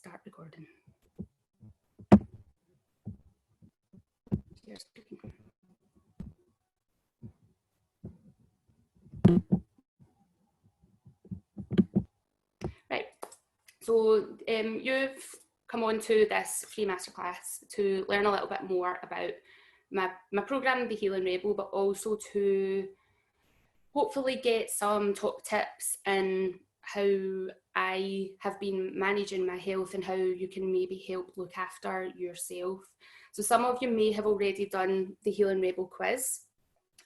start recording. Share screen. Right, so you've come on to this free masterclass to learn a little bit more about my program, The Healing Rebel, but also to hopefully get some top tips in how I have been managing my health and how you can maybe help look after yourself. So some of you may have already done the Healing Rebel quiz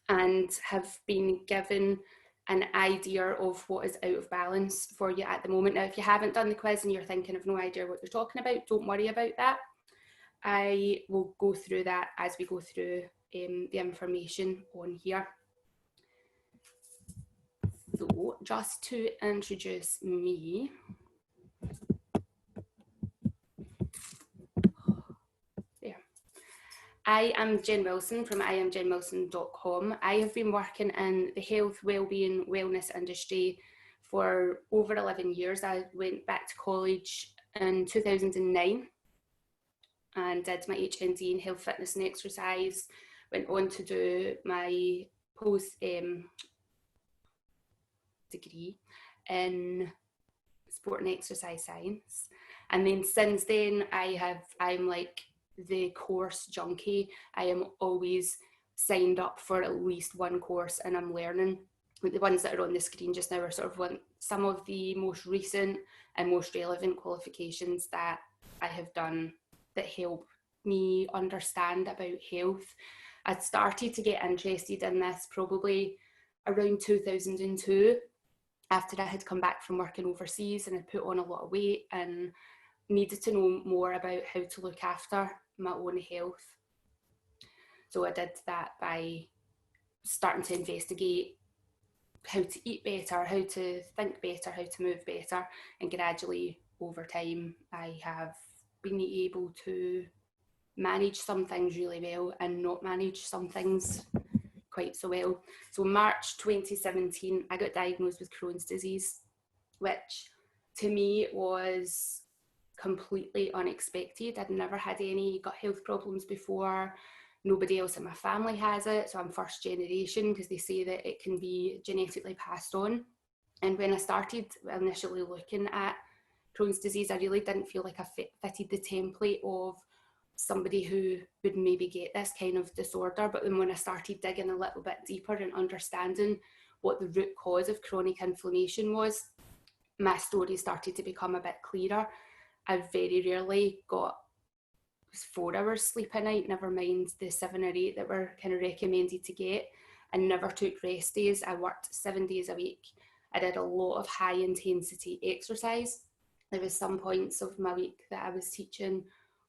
and have been given an idea of what is out of balance for you at the moment. Now, if you haven't done the quiz and you're thinking of no idea what you're talking about, don't worry about that. I will go through that as we go through the information on here. So just to introduce me, there. I am Jen Wilson from IamJenWilson.com. I have been working in the health, wellbeing, wellness industry for over 11 years. I went back to college in 2009 and did my HND in health, fitness and exercise, went on to do my post degree in sport and exercise science, and then since then I'm like the course junkie. I am always signed up for at least one course and I'm learning. The ones that are on the screen just now are sort of some of the most recent and most relevant qualifications that I have done that help me understand about health. I started to get interested in this probably around 2002 after I had come back from working overseas and had put on a lot of weight and needed to know more about how to look after my own health. So I did that by starting to investigate how to eat better, how to think better, how to move better, and gradually over time I have been able to manage some things really well and not manage some things quite so well. So March 2017, I got diagnosed with Crohn's disease, which to me was completely unexpected. I'd never had any gut health problems before. Nobody else in my family has it, so I'm first generation because they say that it can be genetically passed on. And when I started initially looking at Crohn's disease, I really didn't feel like I fitted the template of somebody who would maybe get this kind of disorder. But then when I started digging a little bit deeper and understanding what the root cause of chronic inflammation was, my story started to become a bit clearer. I very rarely got 4 hours sleep a night, never mind the 7 or 8 that were kind of recommended to get. I never took rest days. I worked 7 days a week. I did a lot of high intensity exercise. There was some points of my week that I was teaching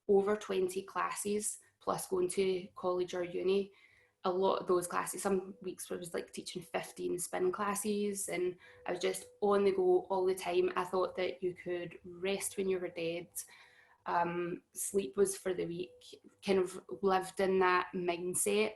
over 20 classes plus going to college or uni. A lot of those classes, some weeks where I was like teaching 15 spin classes and I was just on the go all the time. I thought that you could rest when you were dead. Sleep was for the weak. Kind of lived in that mindset,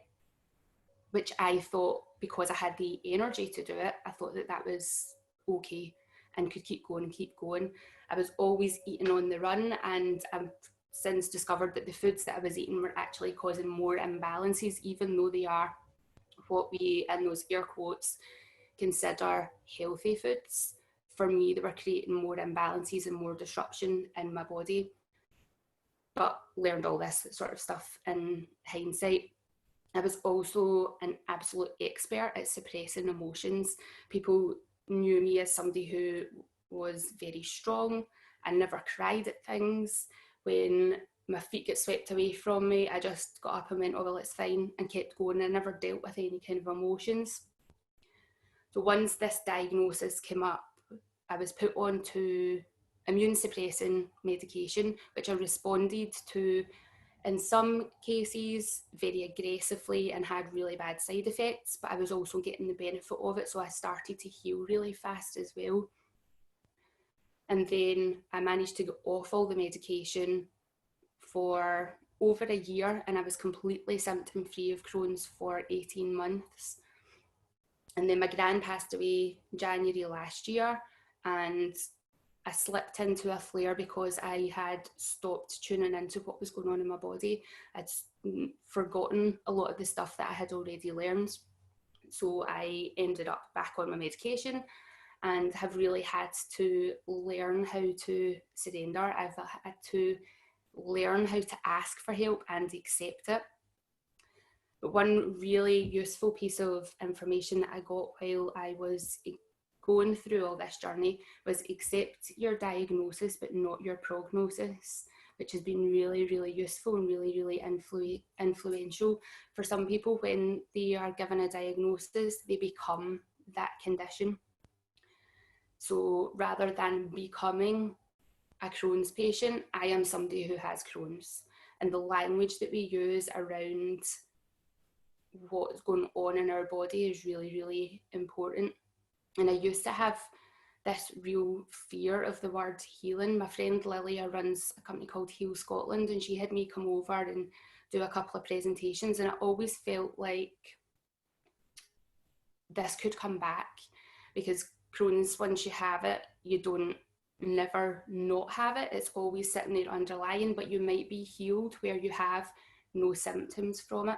which I thought, because I had the energy to do it, I thought that that was okay and could keep going and keep going. I was always eating on the run, and I've since discovered that the foods that I was eating were actually causing more imbalances, even though they are what we, in those air quotes, consider healthy foods. For me, they were creating more imbalances and more disruption in my body. But learned all this sort of stuff in hindsight. I was also an absolute expert at suppressing emotions. People knew me as somebody who was very strong. I never cried at things. When my feet get swept away from me, I just got up and went, oh, well, it's fine, and kept going. I never dealt with any kind of emotions. So once this diagnosis came up, I was put on to immune suppressing medication, which I responded to in some cases very aggressively and had really bad side effects, but I was also getting the benefit of it, so I started to heal really fast as well. And then I managed to get off all the medication for over a year, and I was completely symptom free of Crohn's for 18 months. And then my gran passed away January last year, and I slipped into a flare because I had stopped tuning into what was going on in my body. I'd forgotten a lot of the stuff that I had already learned. So I ended up back on my medication and have really had to learn how to surrender. I've had to learn how to ask for help and accept it. But one really useful piece of information that I got while I was going through all this journey was accept your diagnosis but not your prognosis, which has been really, really useful and really, really influential. For some people, when they are given a diagnosis, they become that condition. So rather than becoming a Crohn's patient, I am somebody who has Crohn's. And the language that we use around what's going on in our body is really, really important. And I used to have this real fear of the word healing. My friend Lilia runs a company called Heal Scotland, and she had me come over and do a couple of presentations, and I always felt like this could come back, because Crohn's, once you have it, you don't never not have it. It's always sitting there underlying, but you might be healed where you have no symptoms from it.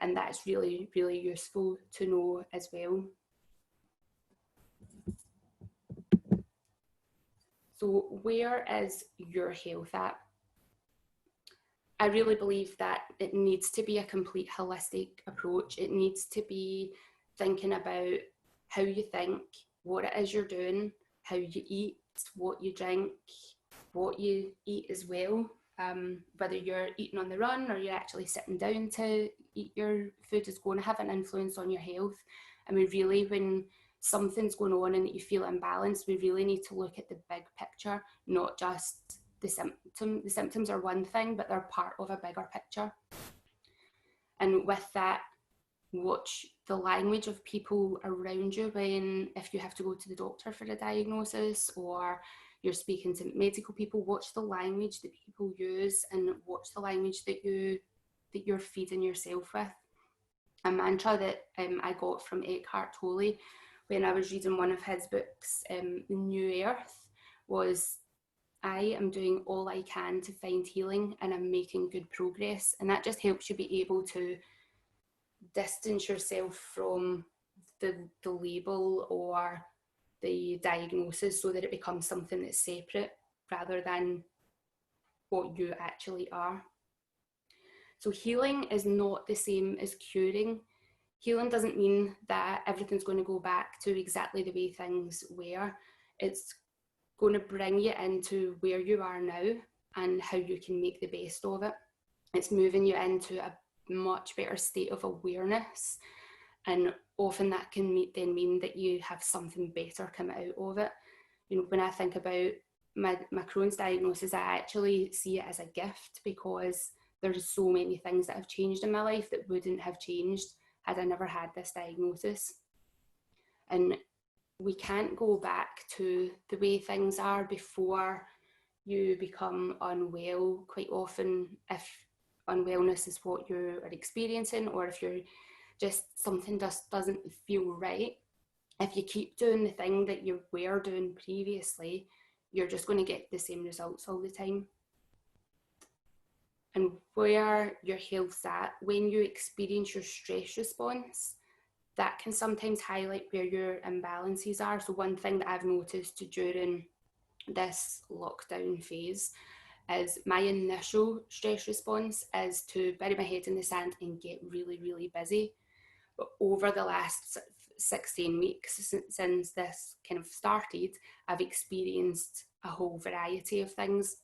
And that's really, really useful to know as well. So where is your health at? I really believe that it needs to be a complete holistic approach. It needs to be thinking about how you think, what it is you're doing, how you eat, what you drink, what you eat as well. Whether you're eating on the run or you're actually sitting down to eat your food is going to have an influence on your health. And we really, when something's going on and you feel imbalanced, we really need to look at the big picture, not just the symptom. The symptoms are one thing, but they're part of a bigger picture. And with that, watch the language of people around you if you have to go to the doctor for a diagnosis or you're speaking to medical people. Watch the language that people use and watch the language that you're feeding yourself with. A mantra that I got from Eckhart Tolle when I was reading one of his books, The New Earth, was, I am doing all I can to find healing and I'm making good progress. And that just helps you be able to distance yourself from the label or the diagnosis so that it becomes something that's separate rather than what you actually are. So healing is not the same as curing. Healing doesn't mean that everything's going to go back to exactly the way things were. It's going to bring you into where you are now and how you can make the best of it. It's moving you into a much better state of awareness, and often that can then mean that you have something better come out of it. You know, when I think about my Crohn's diagnosis, I actually see it as a gift, because there's so many things that have changed in my life that wouldn't have changed had I never had this diagnosis. And we can't go back to the way things are before you become unwell. Quite often, if unwellness is what you are experiencing, or if you're just something just doesn't feel right, if you keep doing the thing that you were doing previously, you're just going to get the same results all the time. And where your health's at, when you experience your stress response, that can sometimes highlight where your imbalances are. So one thing that I've noticed during this lockdown phase is my initial stress response is to bury my head in the sand and get really, really busy. But over the last 16 weeks since this kind of started, I've experienced a whole variety of things.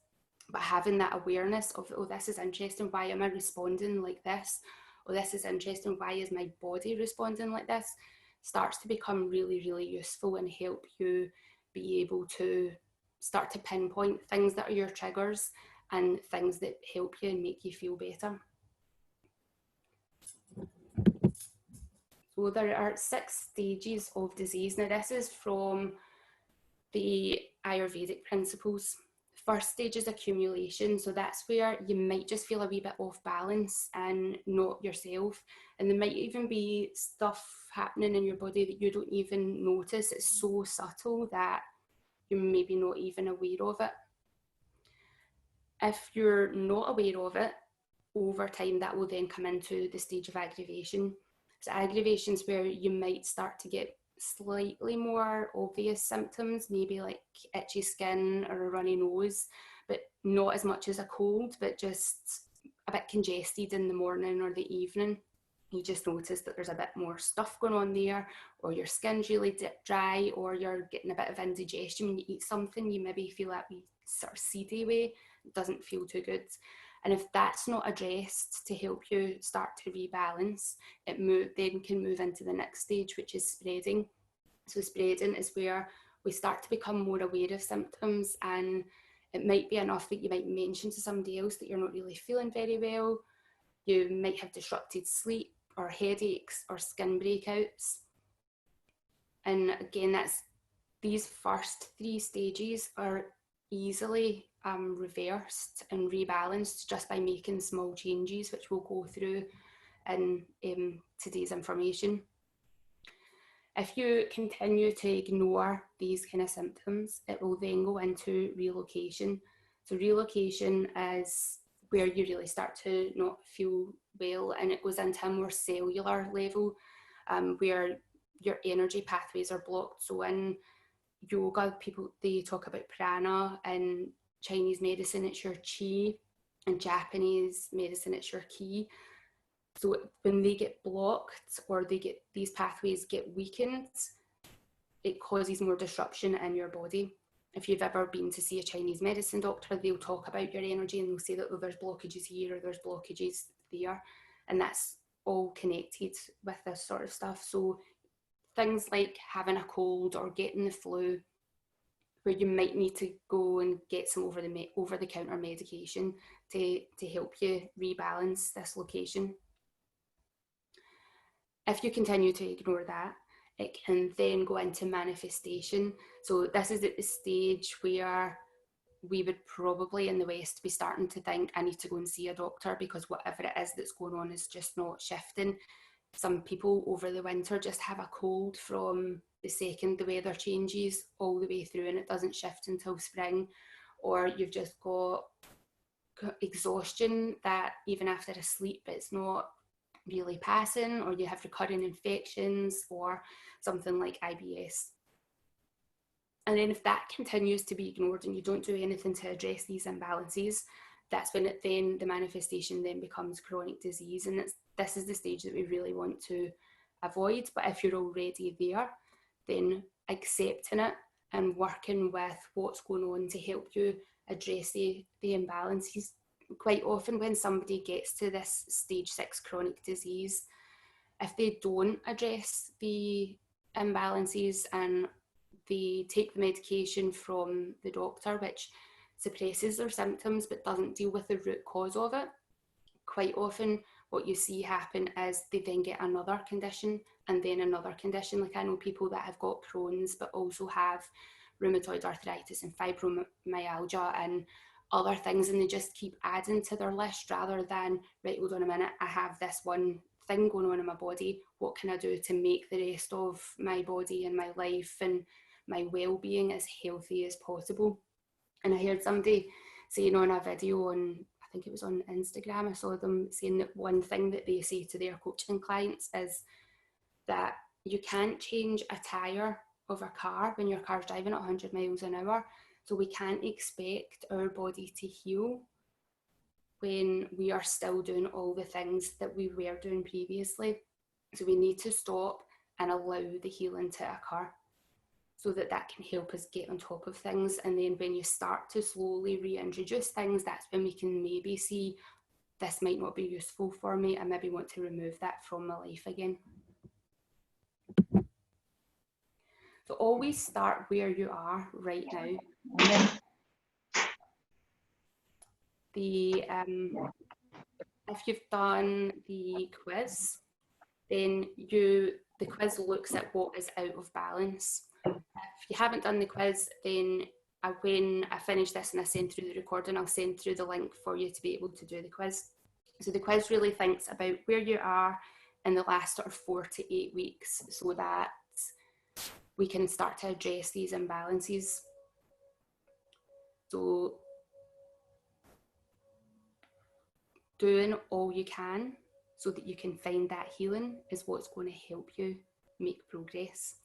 But having that awareness of, oh, this is interesting, why am I responding like this? Oh, this is interesting, why is my body responding like this? Starts to become really, really useful and help you be able to start to pinpoint things that are your triggers and things that help you and make you feel better. So there are 6 stages of disease. Now this is from the Ayurvedic principles. First stage is accumulation. So that's where you might just feel a wee bit off balance and not yourself. And there might even be stuff happening in your body that you don't even notice. It's so subtle that you're maybe not even aware of it. If you're not aware of it, over time that will then come into the stage of aggravation. So aggravation is where you might start to get slightly more obvious symptoms, maybe like itchy skin or a runny nose, but not as much as a cold, but just a bit congested in the morning or the evening. You just notice that there's a bit more stuff going on there, or your skin's really dry, or you're getting a bit of indigestion when you eat something. You maybe feel that wee sort of seedy way. It doesn't feel too good. And if that's not addressed to help you start to rebalance, it then can move into the next stage, which is spreading. So spreading is where we start to become more aware of symptoms, and it might be enough that you might mention to somebody else that you're not really feeling very well. You might have disrupted sleep or headaches or skin breakouts. And again, these first 3 stages are easily reversed and rebalanced just by making small changes, which we'll go through in today's information. If you continue to ignore these kind of symptoms, it will then go into relocation. So relocation is where you really start to not feel well, and it goes into a more cellular level where your energy pathways are blocked. So in yoga, they talk about prana, and Chinese medicine it's your chi, and Japanese medicine it's your ki. So when they get blocked or these pathways get weakened, it causes more disruption in your body. If you've ever been to see a Chinese medicine doctor, they'll talk about your energy and they'll say that, oh, there's blockages here or there's blockages there, and that's all connected with this sort of stuff. So things like having a cold or getting the flu, where you might need to go and get some over-the-counter medication to help you rebalance this location. If you continue to ignore that, it can then go into manifestation. So this is at the stage where we would probably in the West be starting to think, I need to go and see a doctor because whatever it is that's going on is just not shifting. Some people over the winter just have a cold from the second the weather changes all the way through, and it doesn't shift until spring. Or you've just got exhaustion that even after a sleep it's not really passing, or you have recurring infections or something like IBS. And then if that continues to be ignored and you don't do anything to address these imbalances, that's when the manifestation then becomes chronic disease. And this is the stage that we really want to avoid. But if you're already there, then accepting it and working with what's going on to help you address the imbalances. Quite often when somebody gets to this stage 6 chronic disease, if they don't address the imbalances and they take the medication from the doctor, which suppresses their symptoms but doesn't deal with the root cause of it, quite often what you see happen is they then get another condition and then another condition. Like I know people that have got Crohn's but also have rheumatoid arthritis and fibromyalgia and other things, and they just keep adding to their list rather than, right, hold on a minute, I have this one thing going on in my body, what can I do to make the rest of my body and my life and my well-being as healthy as possible. And I heard somebody saying on a video on, I think it was on Instagram, I saw them saying that one thing that they say to their coaching clients is that you can't change a tyre of a car when your car's driving at 100 miles an hour. So we can't expect our body to heal when we are still doing all the things that we were doing previously. So we need to stop and allow the healing to occur so that can help us get on top of things. And then when you start to slowly reintroduce things, that's when we can maybe see this might not be useful for me. I maybe want to remove that from my life again. So always start where you are right now. If you've done the quiz, then the quiz looks at what is out of balance. If you haven't done the quiz, then when I finish this and I send through the recording, I'll send through the link for you to be able to do the quiz. So the quiz really thinks about where you are in the last sort of 4 to 8 weeks so that we can start to address these imbalances. So doing all you can so that you can find that healing is what's going to help you make progress.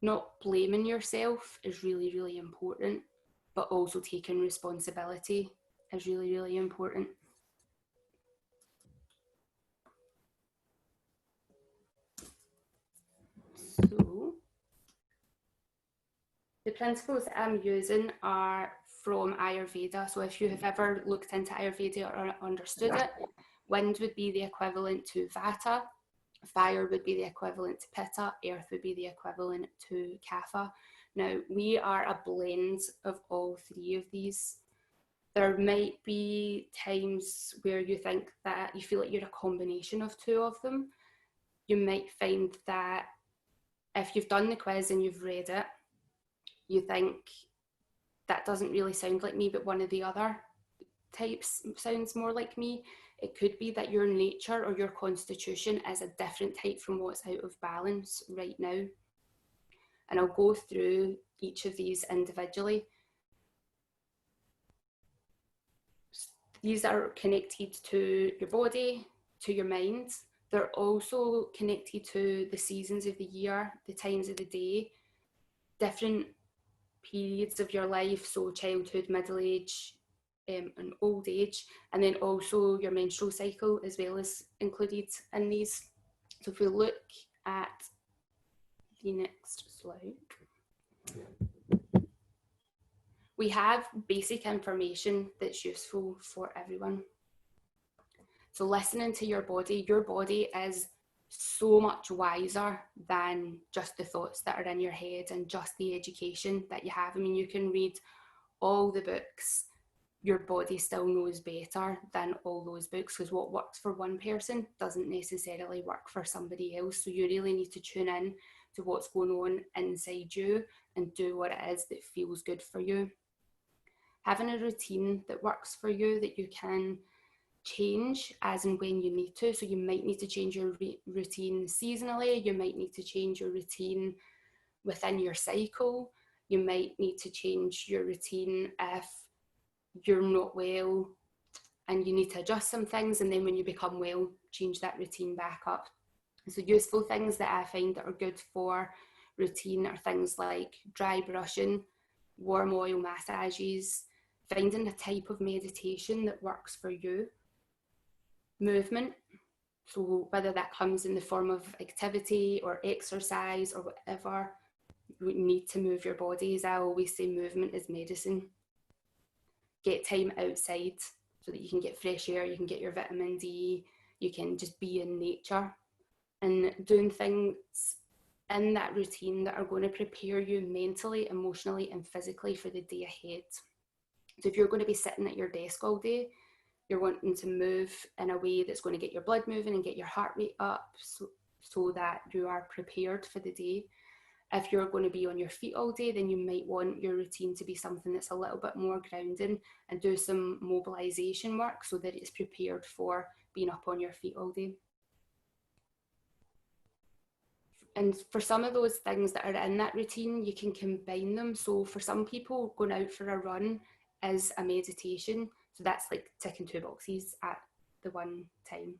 Not blaming yourself is really, really important, but also taking responsibility is really, really important. So the principles that I'm using are from Ayurveda. So if you have ever looked into Ayurveda or understood it, wind would be the equivalent to Vata, fire would be the equivalent to Pitta, earth would be the equivalent to Kapha. Now, we are a blend of all three of these. There might be times where you think that you feel like you're a combination of two of them. You might find that if you've done the quiz and you've read it, you think that doesn't really sound like me, but one of the other types sounds more like me. It could be that your nature or your constitution is a different type from what's out of balance right now. And I'll go through each of these individually. These are connected to your body, to your mind. They're also connected to the seasons of the year, the times of the day, different periods of your life, so childhood, middle age, and old age, and then also your menstrual cycle as well as included in these. So if we look at the next slide, we have basic information that's useful for everyone. So listening to your body is so much wiser than just the thoughts that are in your head and just the education that you have. I mean, you can read all the books, your body still knows better than all those books, because what works for one person doesn't necessarily work for somebody else. So you really need to tune in to what's going on inside you and do what it is that feels good for you. Having a routine that works for you, that you can change as and when you need to. So you might need to change your routine seasonally, you might need to change your routine within your cycle, you might need to change your routine if you're not well and you need to adjust some things, and then when you become well, change that routine back up. So useful things that I find that are good for routine are things like dry brushing, warm oil massages, finding a type of meditation that works for you, movement. So whether that comes in the form of activity or exercise or whatever, you need to move your body. As I always say, movement is medicine. Get time outside so that you can get fresh air, you can get your vitamin D, you can just be in nature, and doing things in that routine that are going to prepare you mentally, emotionally, and physically for the day ahead. So if you're going to be sitting at your desk all day, you're wanting to move in a way that's going to get your blood moving and get your heart rate up so that you are prepared for the day. If you're going to be on your feet all day, then you might want your routine to be something that's a little bit more grounding and do some mobilization work so that it's prepared for being up on your feet all day. And for some of those things that are in that routine, you can combine them. So for some people, going out for a run is a meditation. So that's like ticking 2 boxes at the one time.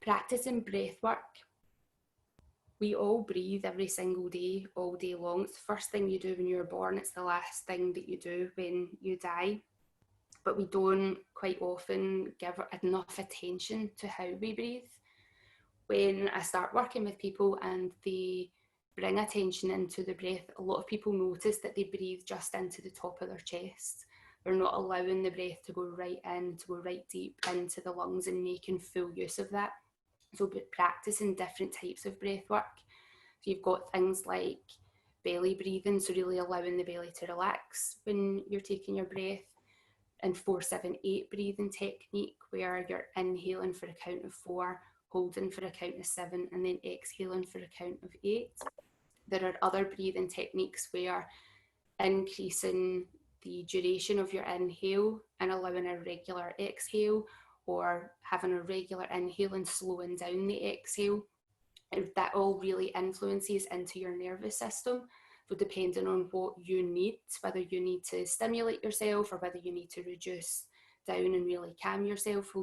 Practicing breath work. We all breathe every single day, all day long. It's the first thing you do when you're born. It's the last thing that you do when you die. But we don't quite often give enough attention to how we breathe. When I start working with people and they bring attention into the breath, a lot of people notice that they breathe just into the top of their chest. They're not allowing the breath to go right in, to go right deep into the lungs and making full use of that. So practicing different types of breath work. So you've got things like belly breathing, so really allowing the belly to relax when you're taking your breath, and 4-7-8 breathing technique, where you're inhaling for a count of 4, holding for a count of 7, and then exhaling for a count of 8. There are other breathing techniques where increasing the duration of your inhale and allowing a regular exhale, or having a regular inhale and slowing down the exhale. That all really influences into your nervous system. So depending on what you need, whether you need to stimulate yourself or whether you need to reduce down and really calm yourself,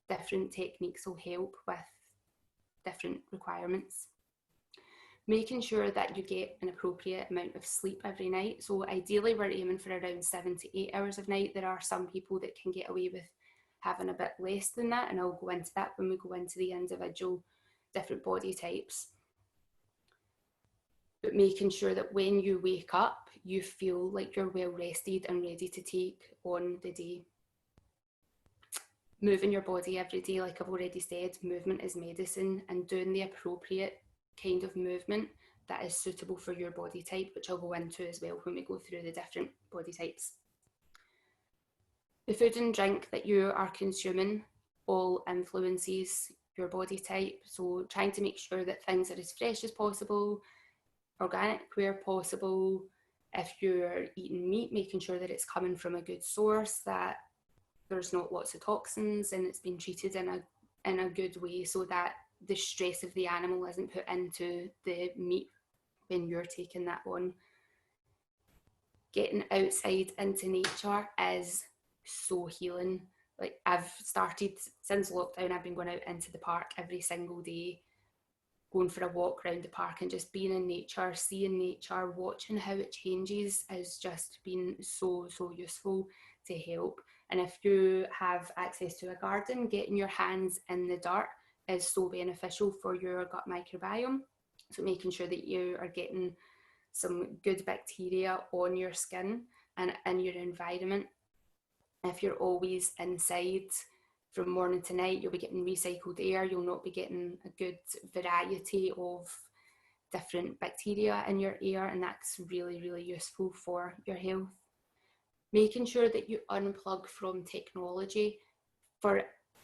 different techniques will help with different requirements. Making sure that you get an appropriate amount of sleep every night. So ideally we're aiming for around 7 to 8 hours of night. There are some people that can get away with having a bit less than that, and I'll go into that when we go into the individual different body types. But making sure that when you wake up, you feel like you're well rested and ready to take on the day. Moving your body every day, like I've already said, movement is medicine, and doing the appropriate kind of movement that is suitable for your body type, which I'll go into as well when we go through the different body types. The food and drink that you are consuming all influences your body type, so trying to make sure that things are as fresh as possible, organic where possible. If you're eating meat, making sure that it's coming from a good source, that there's not lots of toxins and it's been treated in a good way, so that the stress of the animal isn't put into the meat when you're taking that on. Getting outside into nature is so healing. Like I've started since lockdown, I've been going out into the park every single day, going for a walk around the park and just being in nature, seeing nature, watching how it changes has just been so useful to help. And if you have access to a garden, getting your hands in the dirt is so beneficial for your gut microbiome. So making sure that you are getting some good bacteria on your skin and in your environment. If you're always inside from morning to night, you'll be getting recycled air, you'll not be getting a good variety of different bacteria in your air, and that's really useful for your health. Making sure that you unplug from technology for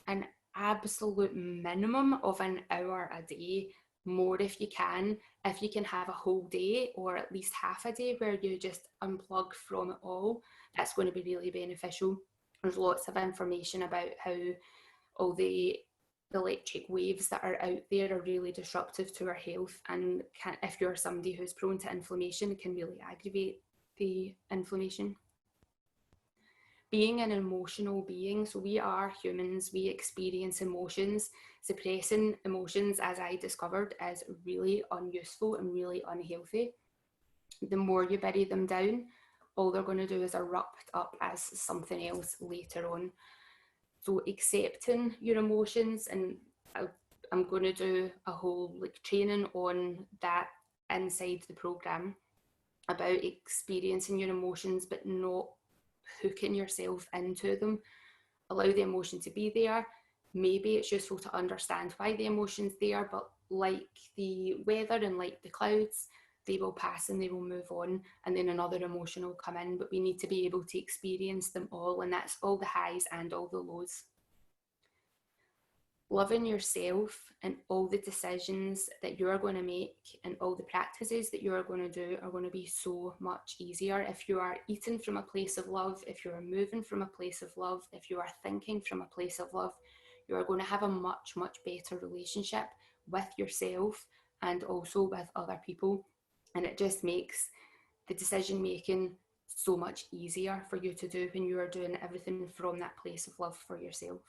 an absolute minimum of an hour a day, more if you can. If you can have a whole day or at least half a day where you just unplug from it all, that's going to be really beneficial. There's lots of information about how all the electric waves that are out there are really disruptive to our health, and if you're somebody who's prone to inflammation, it can really aggravate the inflammation. Being an emotional being, so we are humans, we experience emotions. Suppressing emotions, as I discovered, is really unuseful and really unhealthy. The more you bury them down, all they're going to do is erupt up as something else later on. So accepting your emotions, and I'm going to do a whole training on that inside the program about experiencing your emotions but not hooking yourself into them. Allow the emotion to be there. Maybe it's useful to understand why the emotion's there, but like the weather and like the clouds, they will pass and they will move on, and then another emotion will come in, but we need to be able to experience them all, and that's all the highs and all the lows. Loving yourself and all the decisions that you're going to make and all the practices that you're going to do are going to be so much easier if you are eating from a place of love, if you are moving from a place of love, if you are thinking from a place of love. You are going to have a much better relationship with yourself and also with other people, and it just makes the decision making so much easier for you to do when you are doing everything from that place of love for yourself.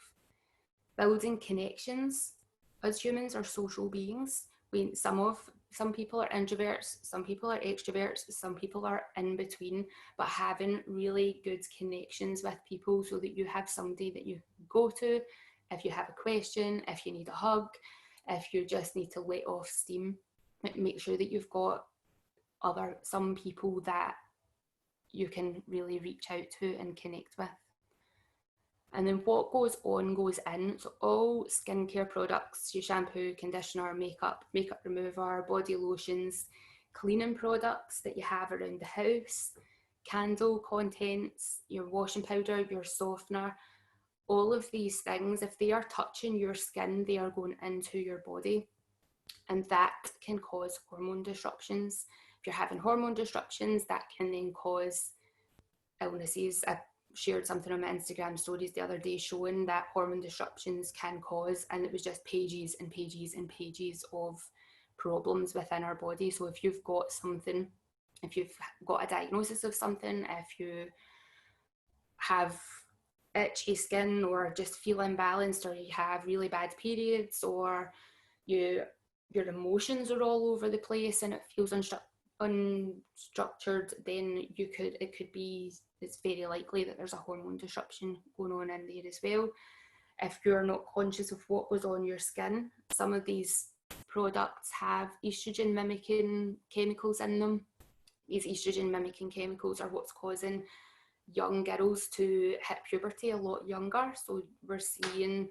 Building connections. Us humans are social beings. Some people are introverts, some people are extroverts, some people are in between, but having really good connections with people so that you have somebody that you go to if you have a question, if you need a hug, if you just need to let off steam. Make sure that you've got some people that you can really reach out to and connect with. And then what goes on goes in. So all skincare products, your shampoo, conditioner, makeup remover, body lotions, cleaning products that you have around the house, candle contents, your washing powder, your softener, all of these things, if they are touching your skin, they are going into your body. And that can cause hormone disruptions. If you're having hormone disruptions, that can then cause illnesses. I shared something on my Instagram stories the other day showing that hormone disruptions can cause, and it was just pages and pages and pages of problems within our body. So if you've got something if you've got a diagnosis of something, if you have itchy skin or just feel imbalanced, or you have really bad periods, or your emotions are all over the place and it feels unstructured, then it's very likely that there's a hormone disruption going on in there as well. If you're not conscious of what goes on your skin, some of these products have estrogen mimicking chemicals in them. These estrogen mimicking chemicals are what's causing young girls to hit puberty a lot younger. So we're seeing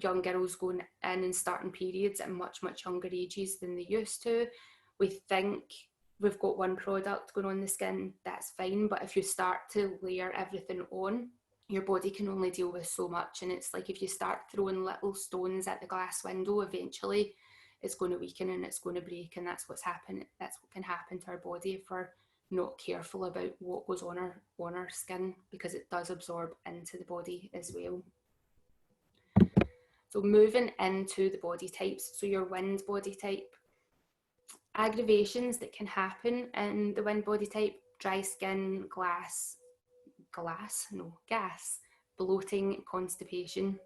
young girls going in and starting periods at much, much younger ages than they used to. We think we've got one product going on the skin, that's fine, but if you start to layer everything on, your body can only deal with so much. And it's like if you start throwing little stones at the glass window, eventually it's going to weaken and it's going to break, and that's what can happen to our body if we're not careful about what goes on our skin, because it does absorb into the body as well. So moving into the body types, so your wind body type, aggravations that can happen in the wind body type: dry skin, gas, bloating, constipation.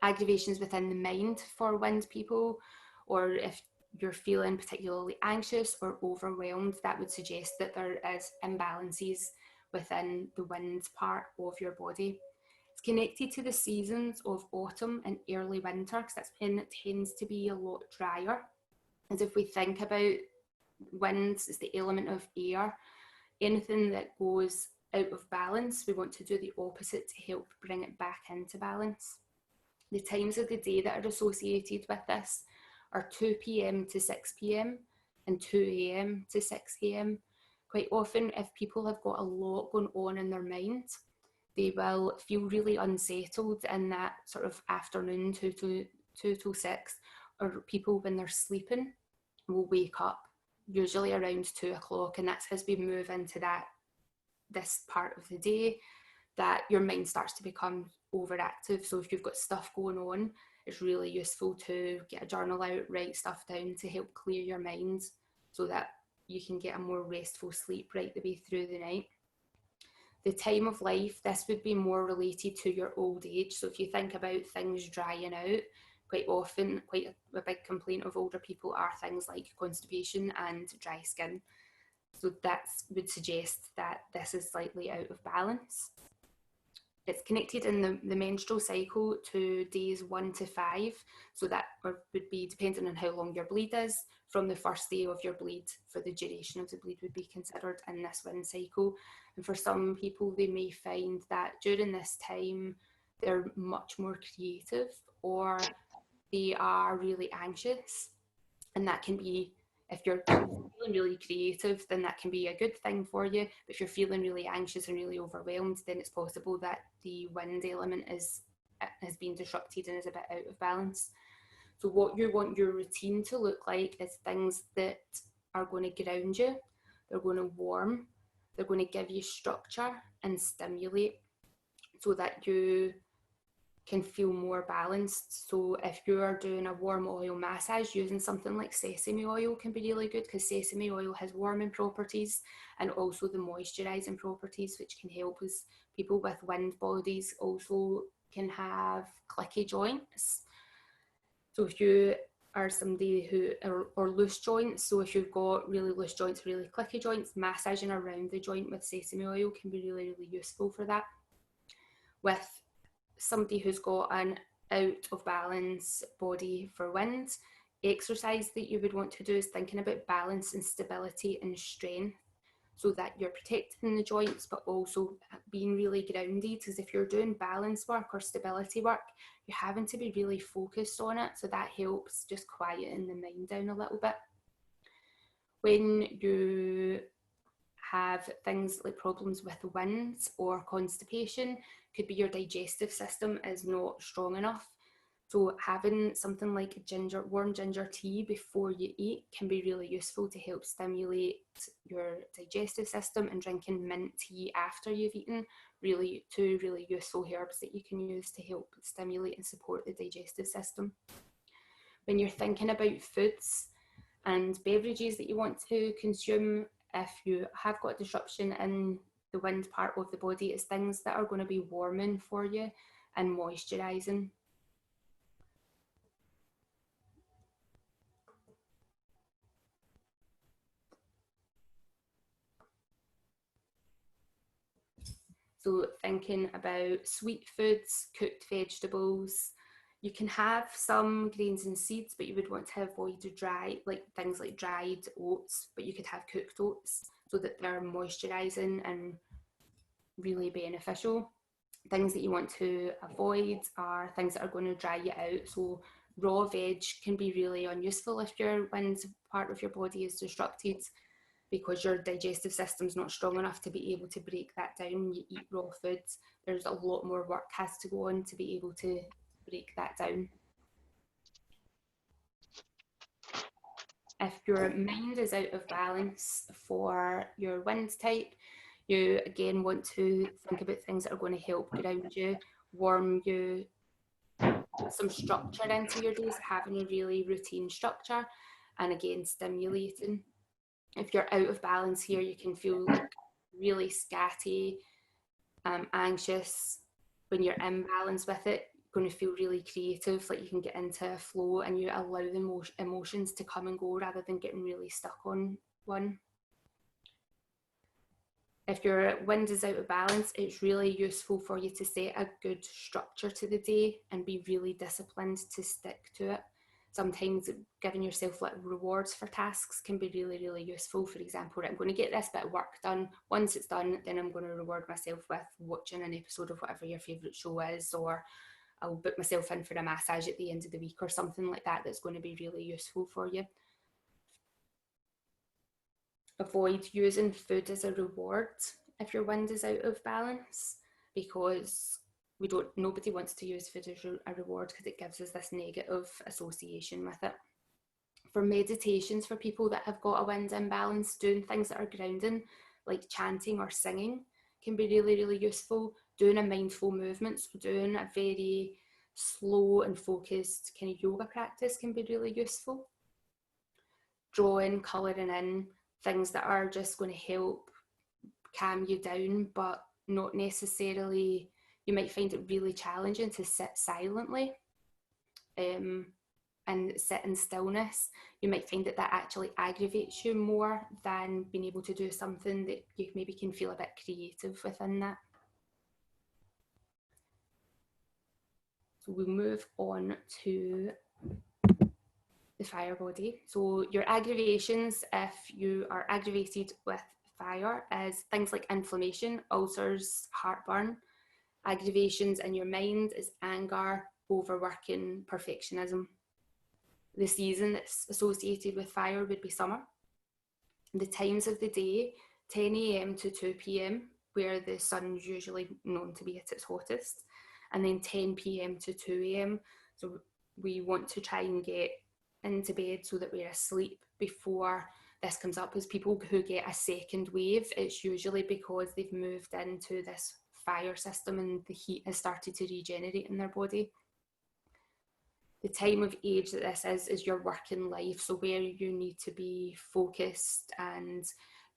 Aggravations within the mind for wind people, or if you're feeling particularly anxious or overwhelmed, that would suggest that there is imbalances within the wind part of your body. It's connected to the seasons of autumn and early winter, because that's when it tends to be a lot drier. As if we think about winds as the element of air, anything that goes out of balance, we want to do the opposite to help bring it back into balance. The times of the day that are associated with this are 2 p.m. to 6 p.m. and 2 a.m. to 6 a.m. Quite often, if people have got a lot going on in their mind, they will feel really unsettled in that sort of afternoon, 2 till 6, or people when they're sleeping will wake up usually around 2 o'clock, and that's as we move into this part of the day that your mind starts to become overactive. So if you've got stuff going on, it's really useful to get a journal out, write stuff down to help clear your mind so that you can get a more restful sleep right the way through the night. The time of life, this would be more related to your old age. So if you think about things drying out, quite often, quite a big complaint of older people are things like constipation and dry skin. So that would suggest that this is slightly out of balance. It's connected in the menstrual cycle to days 1 to 5. So that would be depending on how long your bleed is. From the first day of your bleed, for the duration of the bleed would be considered in this wind cycle. And for some people, they may find that during this time, they're much more creative, or they are really anxious. And that can be, if you're feeling really creative, then that can be a good thing for you. But if you're feeling really anxious and really overwhelmed, then it's possible that the wind element has been disrupted and is a bit out of balance. So what you want your routine to look like is things that are going to ground you, they're going to warm, they're going to give you structure and stimulate so that you can feel more balanced. So if you are doing a warm oil massage, using something like sesame oil can be really good, because sesame oil has warming properties and also the moisturizing properties, which can help us. People with wind bodies also can have clicky joints. So if you are somebody who, or loose joints, so if you've got really loose joints, really clicky joints, massaging around the joint with sesame oil can be really, really useful for that. With somebody who's got an out of balance body for wind, exercise that you would want to do is thinking about balance and stability and strength, so that you're protecting the joints but also being really grounded. Because if you're doing balance work or stability work, you're having to be really focused on it, so that helps just quieten the mind down a little bit. When you have things like problems with winds or constipation, could be your digestive system is not strong enough. So having something like warm ginger tea before you eat can be really useful to help stimulate your digestive system, and drinking mint tea after you've eaten, two really useful herbs that you can use to help stimulate and support the digestive system. When you're thinking about foods and beverages that you want to consume, if you have got disruption in the wind part of the body, is things that are going to be warming for you and moisturising. So thinking about sweet foods, cooked vegetables. You can have some grains and seeds, but you would want to avoid dry, like things like dried oats, but you could have cooked oats so that they're moisturising and really beneficial. Things that you want to avoid are things that are going to dry you out. So raw veg can be really unuseful if your wind part of your body is disrupted, because your digestive system's not strong enough to be able to break that down. You eat raw foods, there's a lot more work has to go on to be able to break that down. If your mind is out of balance for your wind type, you again want to think about things that are going to help ground you, warm you, some structure into your days, having a really routine structure, and again stimulating. If you're out of balance here, you can feel like really scatty, anxious. When you're in balance with it, you're going to feel really creative, like you can get into a flow and you allow the emotions to come and go rather than getting really stuck on one. If your wind is out of balance, it's really useful for you to set a good structure to the day and be really disciplined to stick to it. Sometimes giving yourself like rewards for tasks can be really, really useful. For example, I'm going to get this bit of work done. Once it's done, then I'm going to reward myself with watching an episode of whatever your favourite show is, or I'll book myself in for a massage at the end of the week or something like that that's going to be really useful for you. Avoid using food as a reward if your wind is out of balance, because nobody wants to use food as a reward because it gives us this negative association with it. For meditations, for people that have got a wind imbalance, doing things that are grounding, like chanting or singing, can be really, really useful. Doing a mindful movement, so doing a very slow and focused kind of yoga practice can be really useful. Drawing, colouring in, things that are just going to help calm you down, but not necessarily, you might find it really challenging to sit silently and sit in stillness. You might find that actually aggravates you more than being able to do something that you maybe can feel a bit creative within that. So we move on to the fire body. So your aggravations, if you are aggravated with fire, is things like inflammation, ulcers, heartburn. Aggravations in your mind is anger, overworking, perfectionism. The season that's associated with fire would be summer. The times of the day, 10 a.m. to 2 p.m, where the sun's usually known to be at its hottest, and then 10 p.m. to 2 a.m. So we want to try and get into bed so that we're asleep before this comes up. As people who get a second wave, it's usually because they've moved into this fire system and the heat has started to regenerate in their body. The time of age that this is your working life. So where you need to be focused and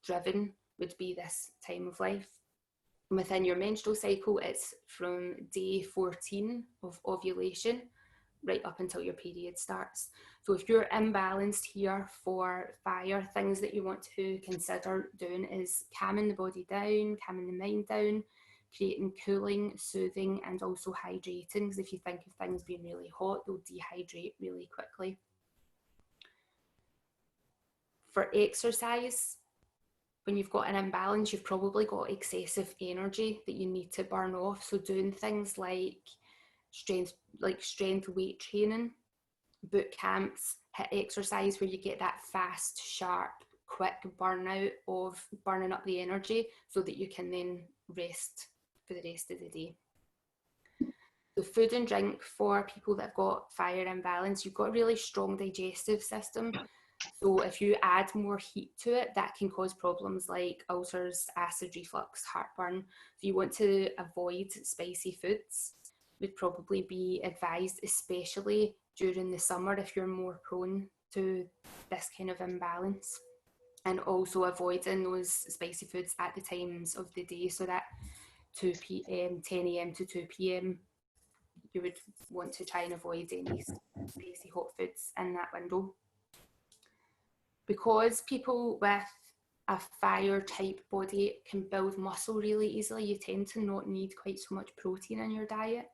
driven would be this time of life. Within your menstrual cycle, it's from day 14 of ovulation right up until your period starts. So if you're imbalanced here for fire, things that you want to consider doing is calming the body down, calming the mind down, creating cooling, soothing, and also hydrating, because if you think of things being really hot, they'll dehydrate really quickly. For exercise, when you've got an imbalance, you've probably got excessive energy that you need to burn off. So doing things like strength weight training, boot camps, HIIT exercise, where you get that fast, sharp, quick burnout of burning up the energy so that you can then rest for the rest of the day. So food and drink, for people that have got fire imbalance, you've got a really strong digestive system. So if you add more heat to it, that can cause problems like ulcers, acid reflux, heartburn. So you want to avoid spicy foods, would probably be advised, especially during the summer if you're more prone to this kind of imbalance. and also avoiding those spicy foods at the times of the day, so that 2 p.m., 10 a.m. to 2 p.m., you would want to try and avoid any spicy hot foods in that window. Because people with a fire type body can build muscle really easily, you tend to not need quite so much protein in your diet.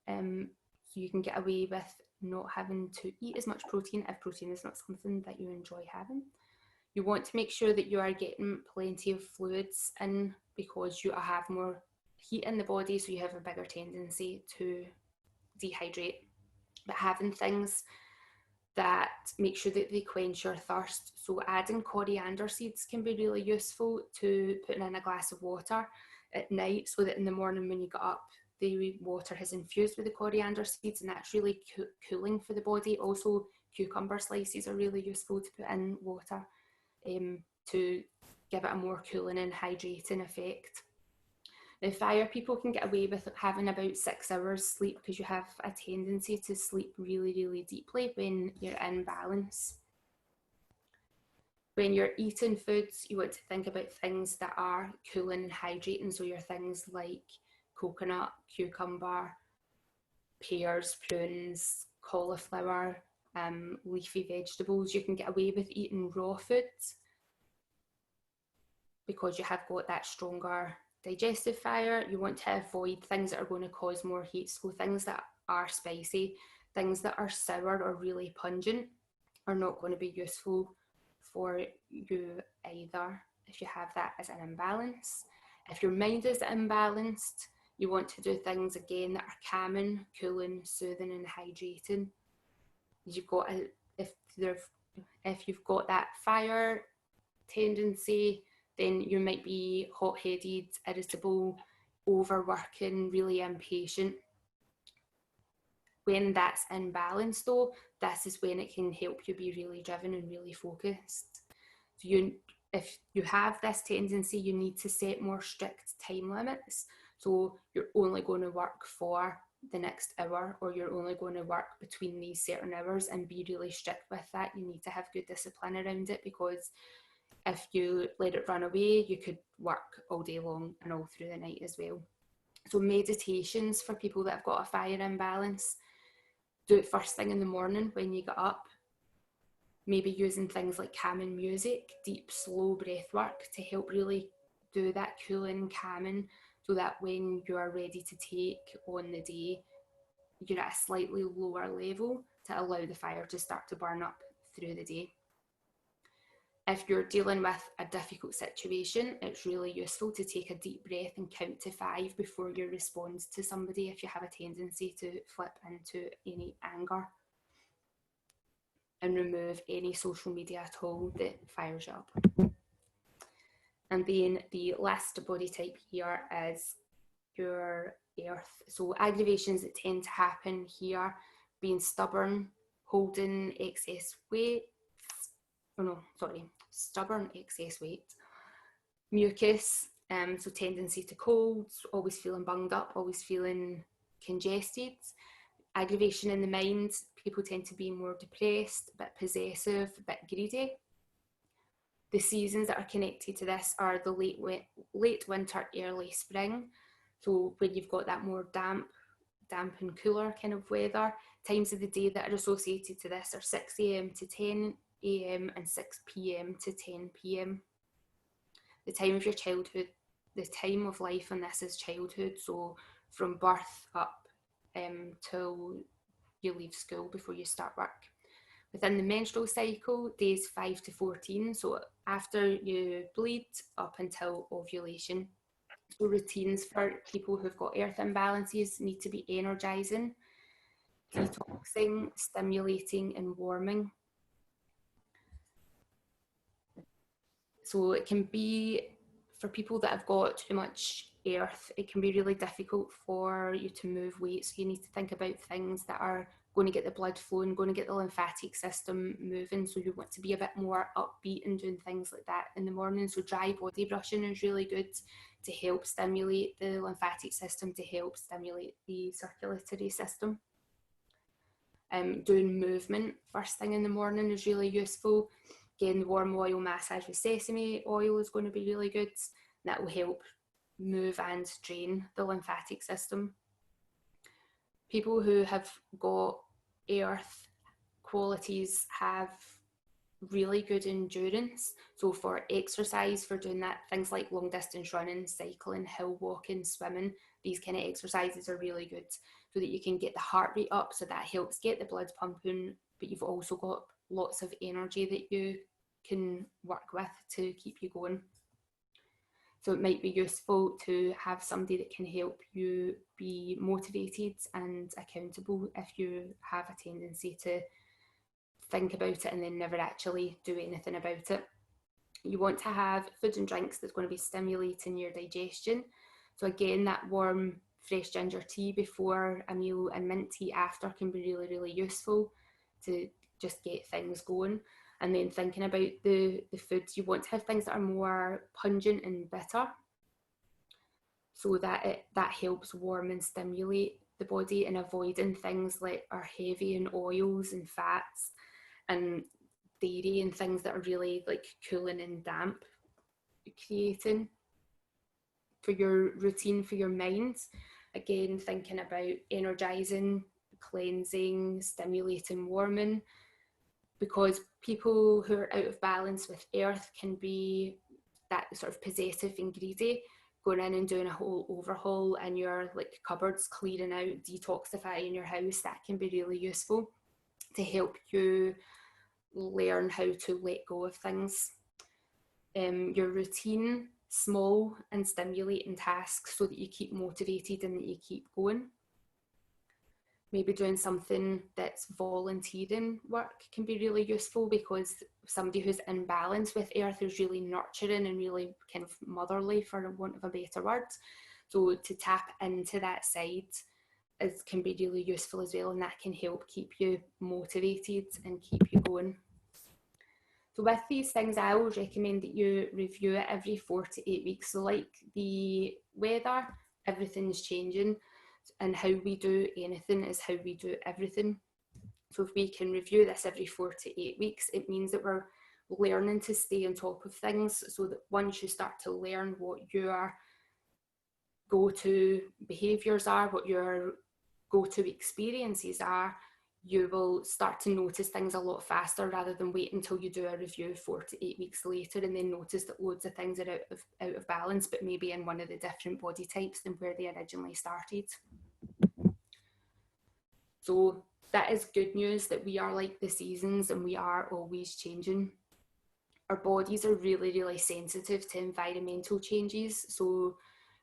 So you can get away with not having to eat as much protein if protein is not something that you enjoy having. You want to make sure that you are getting plenty of fluids in, because you have more heat in the body, so you have a bigger tendency to dehydrate. But having things that make sure that they quench your thirst. So adding coriander seeds can be really useful to putting in a glass of water at night, so that in the morning when you get up, the water has infused with the coriander seeds, and that's really cooling for the body. Also, cucumber slices are really useful to put in water to give it a more cooling and hydrating effect. Now, fire people can get away with having about 6 hours sleep, because you have a tendency to sleep really, really deeply when you're in balance. When you're eating foods, you want to think about things that are cooling and hydrating. So your things like coconut, cucumber, pears, prunes, cauliflower, leafy vegetables. You can get away with eating raw foods because you have got that stronger digestive fire. You want to avoid things that are going to cause more heat. So things that are spicy, things that are sour or really pungent are not going to be useful for you either if you have that as an imbalance. If your mind is imbalanced, you want to do things again that are calming, cooling, soothing and hydrating. You've got if you've got that fire tendency, then you might be hot-headed, irritable, overworking, really impatient. When that's in balance though, this is when it can help you be really driven and really focused. So if you have this tendency, you need to set more strict time limits. So you're only going to work for the next hour, or you're only going to work between these certain hours, and be really strict with that. You need to have good discipline around it, because if you let it run away, you could work all day long and all through the night as well. So meditations for people that have got a fire imbalance, do it first thing in the morning when you get up. Maybe using things like calming music, deep, slow breath work to help really do that cooling, calming, so that when you are ready to take on the day, you're at a slightly lower level to allow the fire to start to burn up through the day. If you're dealing with a difficult situation, it's really useful to take a deep breath and count to 5 before you respond to somebody, if you have a tendency to flip into any anger. And remove any social media at all that fires you up. And then the last body type here is your earth. So aggravations that tend to happen here: being stubborn, holding excess weight, stubborn excess weight, mucus, so tendency to colds, always feeling bunged up, always feeling congested. Aggravation in the mind, people tend to be more depressed, a bit possessive, a bit greedy. The seasons that are connected to this are the late winter, early spring. So when you've got that more damp and cooler kind of weather, times of the day that are associated to this are 6 a.m. to 10 a.m. and 6 p.m. to 10 p.m. The time of your childhood, the time of life on this is childhood, so from birth up till you leave school before you start work. Within the menstrual cycle, days 5 to 14, so after you bleed up until ovulation. So routines for people who've got earth imbalances need to be energising, detoxing, stimulating and warming. So it can be, for people that have got too much earth, it can be really difficult for you to move weight. So you need to think about things that are going to get the blood flowing, going to get the lymphatic system moving. So you want to be a bit more upbeat and doing things like that in the morning. So dry body brushing is really good to help stimulate the lymphatic system, to help stimulate the circulatory system. Doing movement first thing in the morning is really useful. again, the warm oil massage with sesame oil is going to be really good. That will help move and drain the lymphatic system. People who have got earth qualities have really good endurance. So for exercise, for doing that, things like long distance running, cycling, hill walking, swimming, these kind of exercises are really good so that you can get the heart rate up, so that helps get the blood pumping, but you've also got lots of energy that you can work with to keep you going. So it might be useful to have somebody that can help you be motivated and accountable if you have a tendency to think about it and then never actually do anything about it. You want to have food and drinks that's going to be stimulating your digestion. So again, that warm, fresh ginger tea before a meal and mint tea after can be really, really useful to just get things going. And then thinking about the foods, you want to have things that are more pungent and bitter, so that that helps warm and stimulate the body, and avoiding things like are heavy in oils and fats and dairy and things that are really like cooling and damp creating. For your routine, for your mind, again, thinking about energizing, cleansing, stimulating, warming, because people who are out of balance with earth can be that sort of possessive and greedy, going in and doing a whole overhaul in your like cupboards, clearing out, detoxifying your house. That can be really useful to help you learn how to let go of things. Your routine, small and stimulating tasks so that you keep motivated and that you keep going. Maybe doing something that's volunteering work can be really useful, because somebody who's in balance with earth is really nurturing and really kind of motherly, for want of a better word. So to tap into that side can be really useful as well, and that can help keep you motivated and keep you going. So with these things, I always recommend that you review it every 4 to 8 weeks. So like the weather, everything's changing, and how we do anything is how we do everything. So if we can review this every 4 to 8 weeks, it means that we're learning to stay on top of things, so that once you start to learn what your go-to behaviours are, what your go-to experiences are, you will start to notice things a lot faster, rather than wait until you do a review 4 to 8 weeks later and then notice that loads of things are out of balance, but maybe in one of the different body types than where they originally started. So that is good news, that we are like the seasons and we are always changing. Our bodies are really, really sensitive to environmental changes. So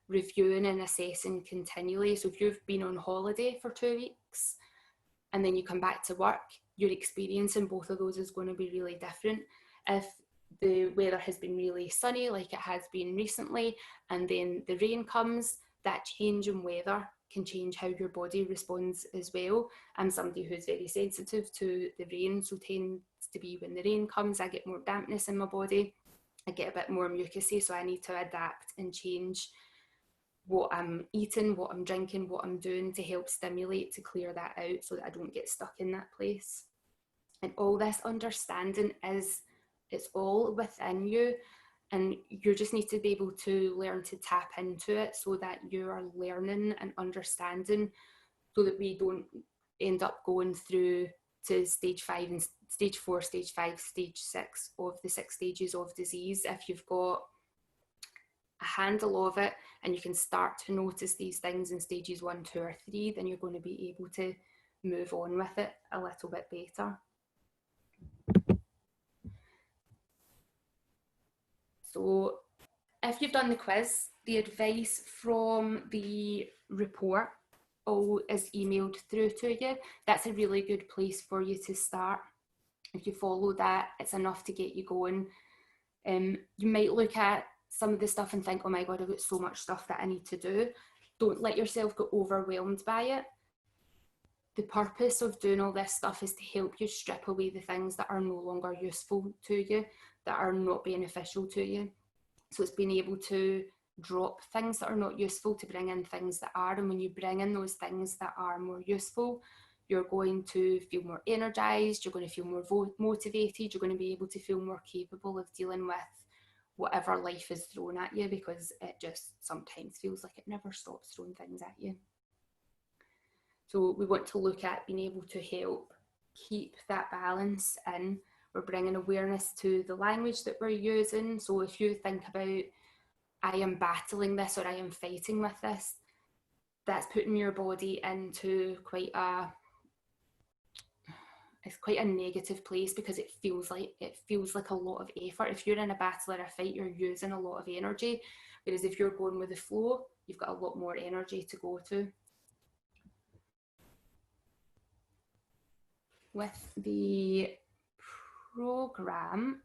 reviewing and assessing continually. So if you've been on holiday for 2 weeks and then you come back to work, your experience in both of those is going to be really different. If the weather has been really sunny, like it has been recently, and then the rain comes, that change in weather can change how your body responds as well. I'm somebody who's very sensitive to the rain, so tends to be when the rain comes, I get more dampness in my body, I get a bit more mucousy, so I need to adapt and change what I'm eating, what I'm drinking, what I'm doing to help stimulate, to clear that out so that I don't get stuck in that place. And all this understanding it's all within you, and you just need to be able to learn to tap into it so that you are learning and understanding, so that we don't end up going through to stage 5 and stage 4, stage 5, stage 6 of the 6 stages of disease. If you've got a handle of it and you can start to notice these things in stages 1, 2 or 3, then you're going to be able to move on with it a little bit better. So if you've done the quiz, the advice from the report all is emailed through to you. That's a really good place for you to start. If you follow that, it's enough to get you going. You might look at some of the stuff and think, oh my God, I've got so much stuff that I need to do. Don't let yourself get overwhelmed by it. The purpose of doing all this stuff is to help you strip away the things that are no longer useful to you, that are not beneficial to you. So it's being able to drop things that are not useful to bring in things that are. And when you bring in those things that are more useful, you're going to feel more energized, you're going to feel more motivated, you're going to be able to feel more capable of dealing with whatever life is thrown at you, because it just sometimes feels like it never stops throwing things at you. So we want to look at being able to help keep that balance in. We're bringing awareness to the language that we're using. So if you think about, I am battling this, or I am fighting with this, that's putting your body into quite a negative place, because it feels like a lot of effort. If you're in a battle or a fight, you're using a lot of energy, whereas if you're going with the flow, you've got a lot more energy to go to. With the program,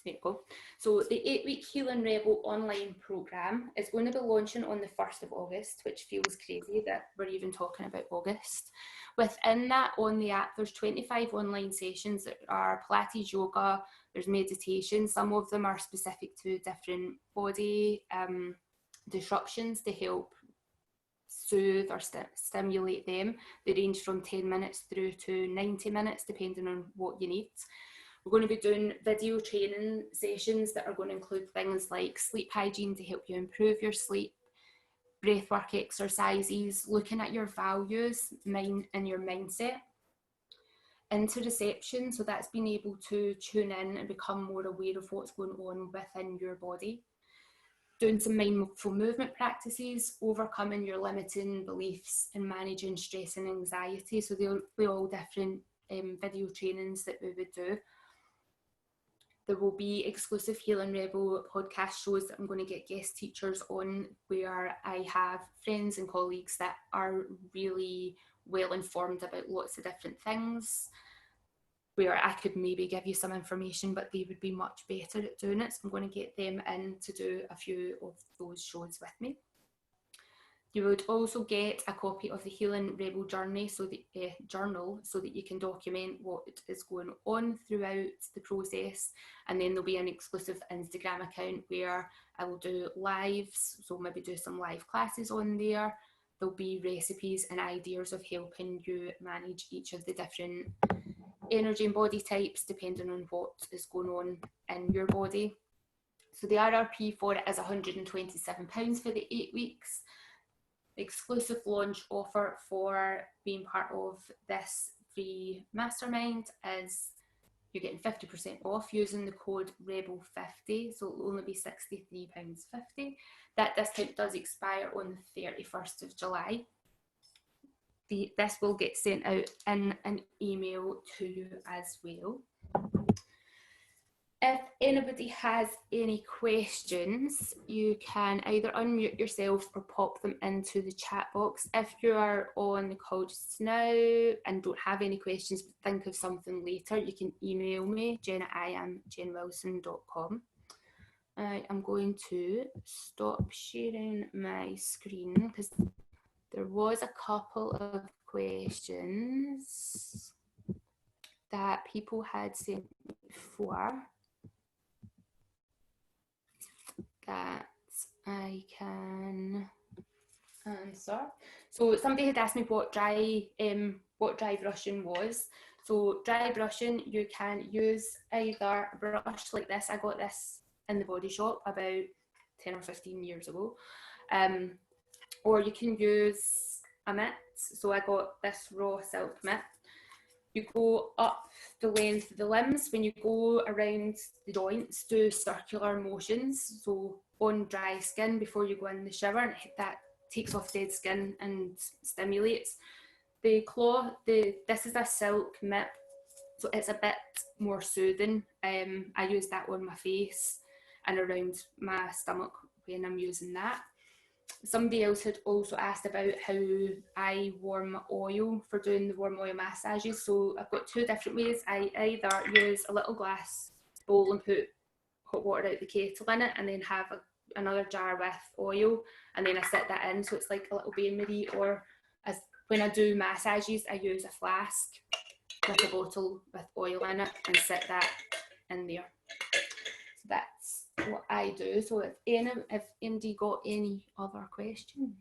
there you go. So the 8-week Healing Rebel online program is going to be launching on the 1st of August, which feels crazy that we're even talking about August. Within that, on the app, there's 25 online sessions that are Pilates, yoga, there's meditation. Some of them are specific to different body disruptions to help soothe or stimulate them. They range from 10 minutes through to 90 minutes, depending on what you need. We're going to be doing video training sessions that are going to include things like sleep hygiene to help you improve your sleep, breathwork exercises, looking at your values, and your mindset. Interoception, so that's being able to tune in and become more aware of what's going on within your body. Doing some mindful movement practices, overcoming your limiting beliefs, and managing stress and anxiety. So they're all different video trainings that we would do. There will be exclusive Healing Rebel podcast shows that I'm going to get guest teachers on, where I have friends and colleagues that are really well informed about lots of different things, where I could maybe give you some information, but they would be much better at doing it. So I'm going to get them in to do a few of those shows with me. You would also get a copy of the Healing Rebel journal, so that you can document what is going on throughout the process. And then there'll be an exclusive Instagram account where I will do lives, so maybe do some live classes on there. There'll be recipes and ideas of helping you manage each of the different energy and body types depending on what is going on in your body. So the RRP for it is £127 for the 8 weeks. Exclusive launch offer for being part of this free mastermind is you're getting 50% off using the code REBEL50, so it'll only be £63.50. That discount does expire on the 31st of July. This will get sent out in an email to you as well. If anybody has any questions, you can either unmute yourself or pop them into the chat box. If you are on the call just now and don't have any questions but think of something later, you can email me, jen@iamjenwilson.com. I am going to stop sharing my screen because there was a couple of questions that people had sent me before that I can answer. So somebody had asked me what dry brushing was. So dry brushing, you can use either a brush like this. I got this in the Body Shop about 10 or 15 years ago. Or you can use a mitt. So I got this raw silk mitt. You go up the length of the limbs. When you go around the joints, do circular motions. So on dry skin before you go in the shower, and that takes off dead skin and stimulates. The claw, this is a silk mitt, so it's a bit more soothing. I use that on my face and around my stomach when I'm using that. Somebody else had also asked about how I warm oil for doing the warm oil massages. So I've got two different ways. I either use a little glass bowl and put hot water out the kettle in it, and then have another jar with oil, and then I sit that in, so it's like a little bain marie. Or when I do massages, I use a flask with a bottle with oil in it and sit that in there. So that's what I do. So if anybody got any other questions?